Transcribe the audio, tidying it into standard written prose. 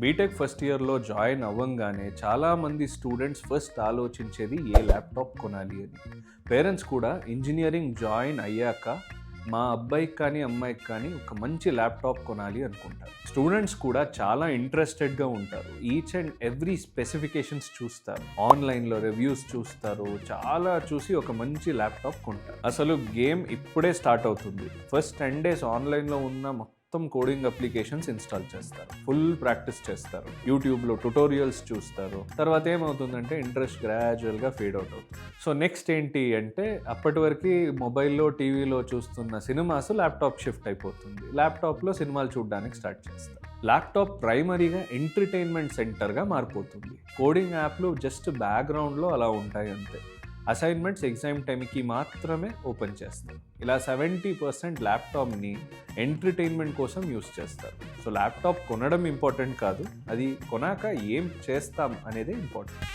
BTech first ఇయర్‌లో join అవ్వంగానే చాలామంది students first ఆలోచించేది ఏ ల్యాప్‌టాప్ కొనాలి అని. పేరెంట్స్ కూడా ఇంజినీరింగ్ జాయిన్ అయ్యాక మా అబ్బాయికి కానీ, అమ్మాయికి కానీ ఒక మంచి ల్యాప్‌టాప్ కొనాలి అనుకుంటారు. స్టూడెంట్స్ కూడా చాలా ఇంట్రెస్టెడ్‌గా ఉంటారు. ఈచ్ అండ్ ఎవ్రీ స్పెసిఫికేషన్స్ చూస్తారు. ఆన్‌లైన్‌లో రివ్యూస్ చూస్తారు. చాలా చూసి ఒక మంచి ల్యాప్‌టాప్ కొంటారు. అసలు గేమ్ ఇప్పుడే స్టార్ట్ అవుతుంది. ఫస్ట్ 10 డేస్ ఆన్‌లైన్‌లో ఉన్న మొత్తం కోడింగ్ అప్లికేషన్స్ ఇన్‌స్టాల్ చేస్తారు. ఫుల్ ప్రాక్టీస్ చేస్తారు. యూట్యూబ్‌లో ట్యుటోరియల్స్ చూస్తారు. తర్వాత ఏమవుతుందంటే ఇంట్రెస్ట్ గ్రాడ్యువల్‌గా ఫేడ్ అవుట్ అవుతుంది. సో నెక్స్ట్ ఏంటి అంటే అప్పటి వరకు మొబైల్‌లో, టీవీలో చూస్తున్న సినిమాస్ ల్యాప్‌టాప్ షిఫ్ట్ అయిపోతుంది. ల్యాప్‌టాప్‌లో సినిమాలు చూడడానికి స్టార్ట్ చేస్తారు. ల్యాప్‌టాప్ ప్రైమరీగా ఎంటర్‌టైన్‌మెంట్ సెంటర్‌గా మారిపోతుంది. కోడింగ్ యాప్‌లు జస్ట్ బ్యాక్‌గ్రౌండ్‌లో అలా ఉంటాయి అంతే. అసైన్మెంట్స్ ఎగ్జామ్ టైంకి మాత్రమే ఓపెన్ చేస్తారు. ఇలా 70% ల్యాప్‌టాప్‌ని ఎంటర్‌టైన్‌మెంట్ కోసం యూస్ చేస్తారు. సో ల్యాప్‌టాప్ కొనడం ఇంపార్టెంట్ కాదు. అది కొనాక ఏం చేస్తాం అనేదే ఇంపార్టెంట్.